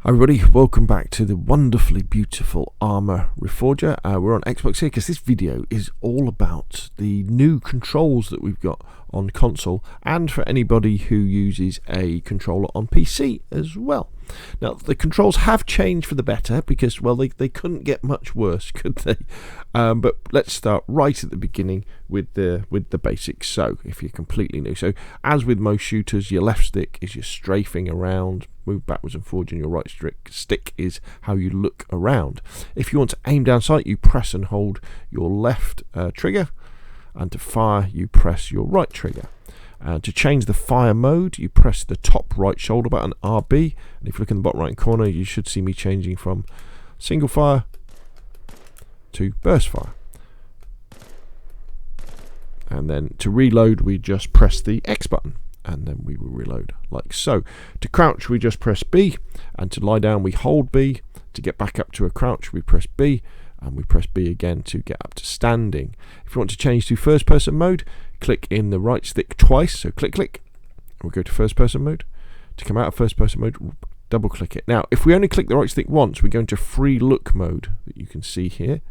Hi everybody, welcome back to the wonderfully beautiful Arma Reforger. We're on Xbox here because this video is all about the new controls that we've got on console and for anybody who uses a controller on PC as well. Now the controls have changed for the better because, well, they couldn't get much worse, could they? But let's start right at the beginning with the basics. So if you're completely new, so as with most shooters, your left stick is your strafing around, move backwards and forwards, and your right stick is how you look around. If you want to aim down sight, you press and hold your left trigger, and to fire you press your right trigger. To change the fire mode, you press the top right shoulder button, RB, and if you look in the bottom right corner, you should see me changing from single fire to burst fire. And then to reload, we just press the X button, and then we will reload like so. To crouch, we just press B, and to lie down, we hold B. To get back up to a crouch, we press B, and we press B again to get up to standing. If you want to change to first person mode, click in the right stick twice, so click, and we'll go to first person mode. To come out of first person mode, we'll double click it. Now, if we only click the right stick once, we go into free look mode that you can see here,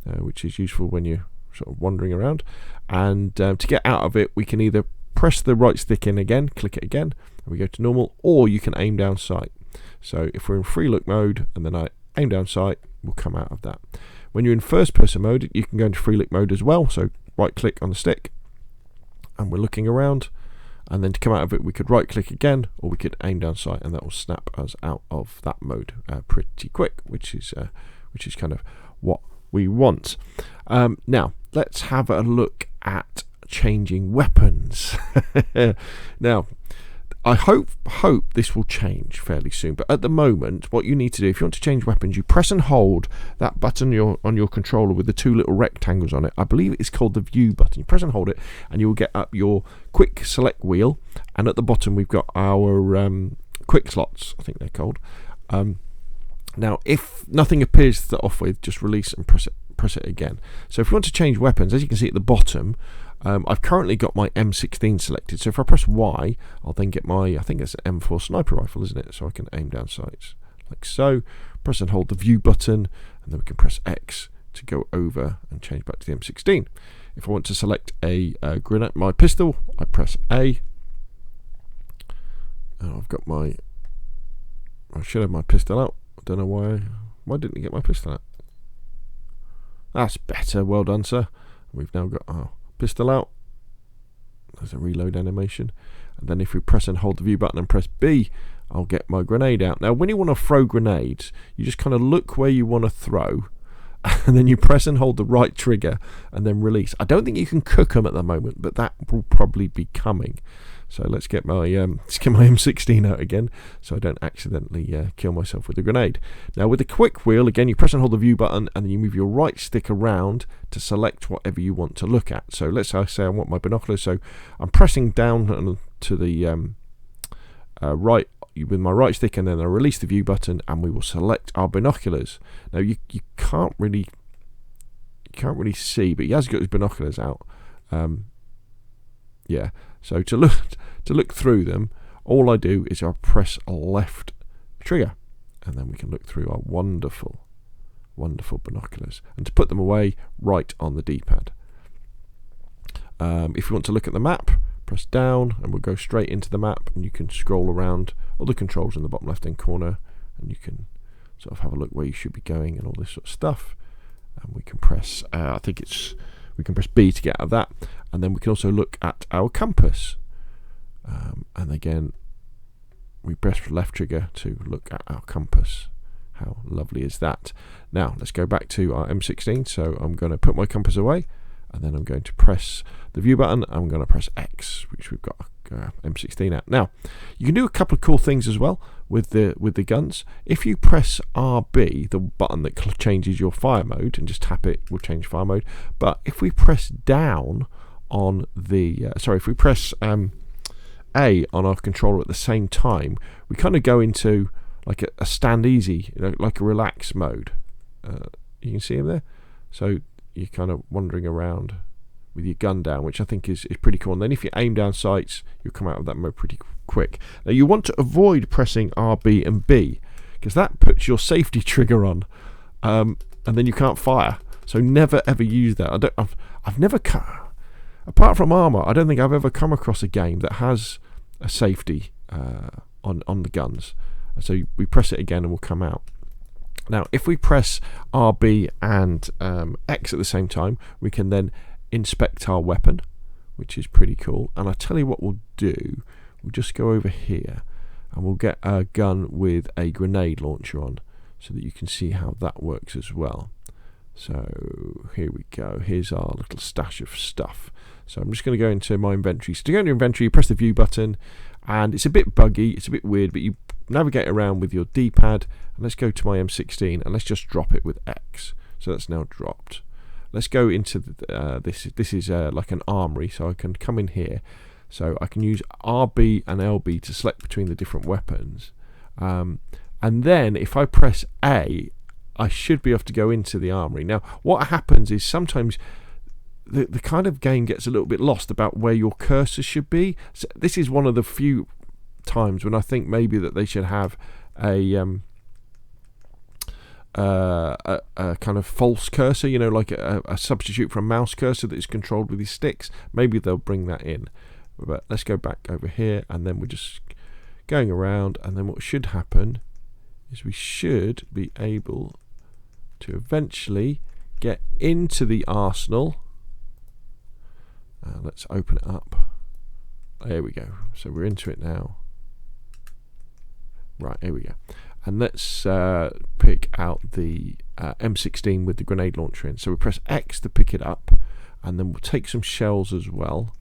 which is useful when you're sort of wandering around. And to get out of it, we can either press the right stick in again, click it again, and we go to normal, or you can aim down sight. So if we're in free look mode and then I aim down sight, we'll come out of that. When you're in first person mode, you can go into free look mode as well, so right click on the stick and we're looking around, and then to come out of it we could right click again, or we could aim down sight, and that will snap us out of that mode pretty quick, which is kind of what we want. Now let's have a look at changing weapons. Now I hope this will change fairly soon, but at the moment what you need to do, if you want to change weapons, you press and hold that button on your controller with the two little rectangles on it. I believe it's called the view button. You press and hold it and you will get up your quick select wheel, and at the bottom we've got our quick slots, I think they're called. Now if nothing appears to start off with, just release and press it again. So if you want to change weapons, as you can see at the bottom, I've currently got my M16 selected, so if I press Y, I'll then get my, I think it's an M4 sniper rifle, isn't it? So I can aim down sights like so. Press and hold the view button, and then we can press X to go over and change back to the M16. If I want to select a grenade, my pistol, I press A, and I've got my, I should have my pistol out. I don't know why didn't we get my pistol out? That's better, well done sir. We've now got our pistol out. There's a reload animation, and then if we press and hold the view button and press B, I'll get my grenade out. Now when you want to throw grenades, you just kind of look where you want to throw, and then you press and hold the right trigger and then release. I don't think you can cook them at the moment, but that will probably be coming. So let's get my M16 out again, so I don't accidentally kill myself with a grenade. Now with the quick wheel, again, you press and hold the view button, and then you move your right stick around to select whatever you want to look at. So let's say I want my binoculars, so I'm pressing down to the right with my right stick, and then I release the view button, and we will select our binoculars. Now you can't really see, but he has got his binoculars out. Yeah, so to look through them, all I do is I press left trigger, and then we can look through our wonderful binoculars. And to put them away, right on the D-pad. If you want to look at the map, press down and we'll go straight into the map, and you can scroll around all the controls in the bottom left hand corner, and you can sort of have a look where you should be going and all this sort of stuff. And we can press we can press B to get out of that, and then we can also look at our compass, and again we press left trigger to look at our compass. How lovely is that? Now let's go back to our M16. So I'm going to put my compass away, and then I'm going to press the view button. I'm going to press X, which we've got M16 out. Now you can do a couple of cool things as well with the guns. If you press RB, the button that changes your fire mode, and just tap it will change fire mode. But if we press down on the if we press A on our controller at the same time, we kind of go into like a stand easy, like a relax mode. You can see him there, so you're kind of wandering around with your gun down, which I think is pretty cool. And then if you aim down sights, you'll come out of that mode pretty quick. Now you want to avoid pressing RB and B, because that puts your safety trigger on, and then you can't fire. So never ever use that. I've never apart from Arma, I don't think I've ever come across a game that has a safety on the guns. So we press it again and we'll come out. Now, if we press RB and X at the same time, we can then inspect our weapon, which is pretty cool. And I'll tell you what we'll do. We'll just go over here and we'll get a gun with a grenade launcher on so that you can see how that works as well. So here we go. Here's our little stash of stuff. So I'm just going to go into my inventory. So to go into inventory, you press the view button, and it's a bit buggy, it's a bit weird, but you navigate around with your D-pad, and let's go to my M16, and let's just drop it with X. So that's now dropped. Let's go into this is like an armory, so I can come in here. So I can use RB and LB to select between the different weapons. And then if I press A, I should be able to go into the armory. Now, what happens is sometimes the kind of game gets a little bit lost about where your cursor should be. So this is one of the few times when I think maybe that they should have a kind of false cursor, you know, like a substitute for a mouse cursor that is controlled with these sticks. Maybe they'll bring that in. But let's go back over here, and then we're just going around, and then what should happen is we should be able to eventually get into the arsenal. Let's open it up. There we go. So we're into it now. Right, here we go. And let's pick out the M16 with the grenade launcher in. So we press X to pick it up, and then we'll take some shells as well.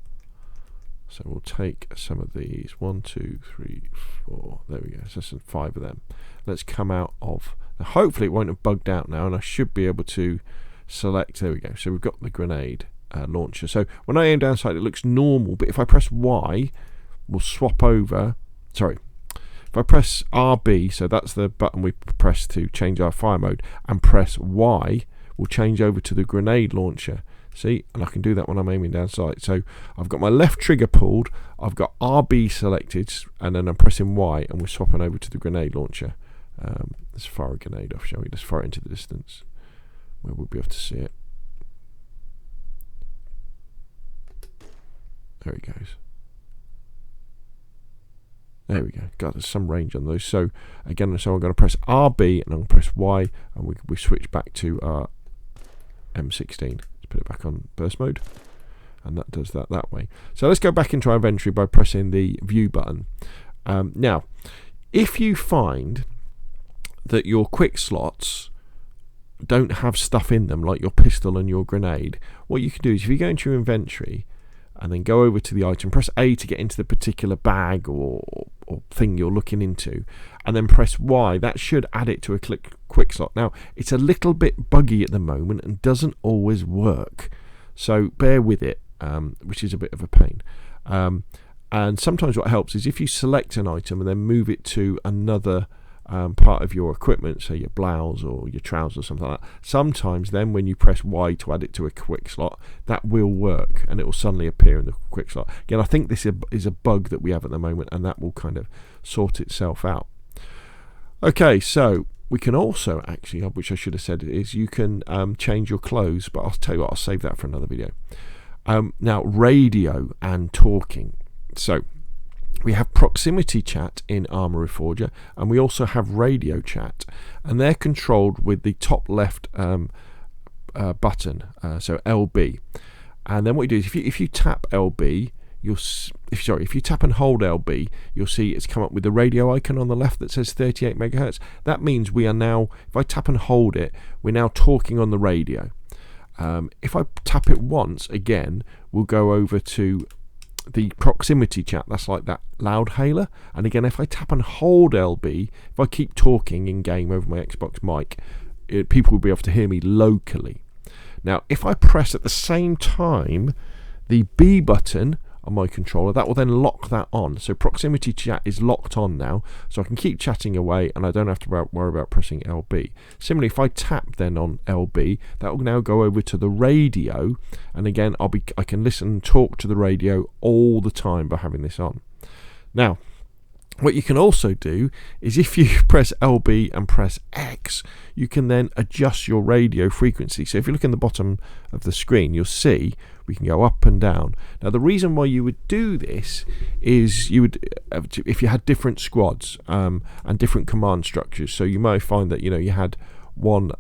So we'll take some of these. 1, 2, 3, 4. There we go. So that's 5 of them. Let's come out of. Now hopefully it won't have bugged out now, and I should be able to select. There we go. So we've got the grenade launcher. So when I aim down sight, it looks normal, but if I press Y, we'll swap over. Sorry. If I press RB, so that's the button we press to change our fire mode, and press Y, we'll change over to the grenade launcher. See, and I can do that when I'm aiming down sight. So I've got my left trigger pulled, I've got RB selected, and then I'm pressing Y, and we're swapping over to the grenade launcher. Let's fire a grenade off, shall we? Let's fire it into the distance where we'll be able to see it. There it goes. There we go. God, there's some range on those. So again, so I'm going to press RB and I'm going to press Y, and we switch back to our M16. Let's put it back on burst mode, and that does that way. So let's go back into our inventory by pressing the view button. Now, if you find that your quick slots don't have stuff in them, like your pistol and your grenade, what you can do is if you go into your inventory and then go over to the item, press A to get into the particular bag or thing you're looking into, and then press Y. That should add it to a quick slot. Now, it's a little bit buggy at the moment and doesn't always work, so bear with it, which is a bit of a pain. And sometimes what helps is if you select an item and then move it to another part of your equipment, say your blouse or your trousers or something like that, sometimes then when you press Y to add it to a quick slot, that will work and it will suddenly appear in the quick slot. Again, I think this is a bug that we have at the moment, and that will kind of sort itself out. Okay, so we can also actually, which I should have said, is you can change your clothes, but I'll tell you what, I'll save that for another video. Now, radio and talking. So we have proximity chat in Arma Reforger, and we also have radio chat, and they're controlled with the top left button, so LB. And then what you do is if you tap LB, if you tap and hold LB, you'll see it's come up with the radio icon on the left that says 38 megahertz. That means we are now, if I tap and hold it, we're now talking on the radio. If I tap it once again, we'll go over to the proximity chat. That's like that loud hailer. And again, if I tap and hold LB, if I keep talking in game over my Xbox mic, people will be able to hear me locally. Now, if I press at the same time the B button on my controller, that will then lock that on. So proximity chat is locked on now, so I can keep chatting away and I don't have to worry about pressing LB. Similarly, if I tap then on LB, that will now go over to the radio, and again I can listen and talk to the radio all the time by having this on. Now, What you can also do is if you press LB and press X, you can then adjust your radio frequency. So if you look in the bottom of the screen, you'll see we can go up and down. Now the reason why you would do this is you would, if you had different squads and different command structures. So you might find that you had one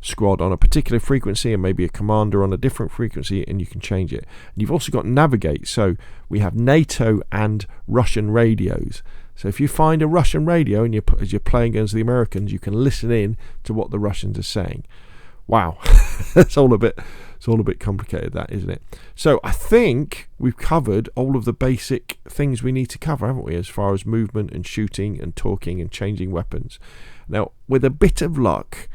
squad on a particular frequency and maybe a commander on a different frequency, and you can change it. And you've also got navigate, so we have NATO and Russian radios. So if you find a Russian radio and as you're playing against the Americans, you can listen in to what the Russians are saying. Wow. It's all a bit complicated, that, isn't it? So I think we've covered all of the basic things we need to cover, haven't we, as far as movement and shooting and talking and changing weapons. Now, with a bit of luck,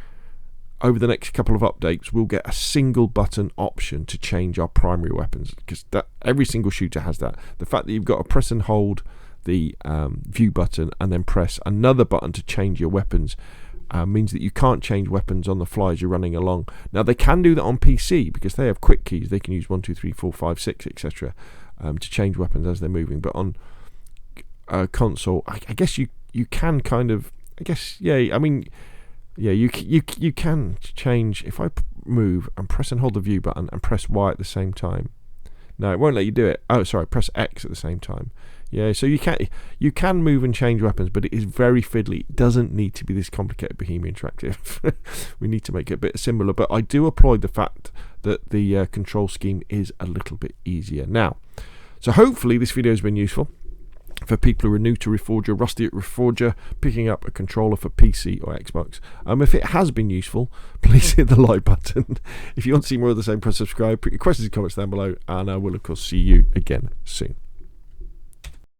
over the next couple of updates, we'll get a single button option to change our primary weapons, because every single shooter has that. The fact that you've got to press and hold the view button and then press another button to change your weapons means that you can't change weapons on the fly as you're running along. Now they can do that on PC because they have quick keys. They can use 1, 2, 3, 4, 5, 6, etc. To change weapons as they're moving. But on console, I guess you can kind of, I guess, yeah, I mean, yeah, you can change. If I move and press and hold the view button and press Y at the same time, no, it won't let you do it. Oh, sorry, press X at the same time. Yeah, so you can move and change weapons, but it is very fiddly. It doesn't need to be this complicated, Bohemia Interactive. We need to make it a bit similar, but I do applaud the fact that the control scheme is a little bit easier now. So hopefully this video has been useful for people who are new to Reforger, rusty at Reforger, picking up a controller for PC or Xbox. If it has been useful, please hit the like button. If you want to see more of the same, press subscribe. Put your questions and comments down below, and I will of course see you again soon.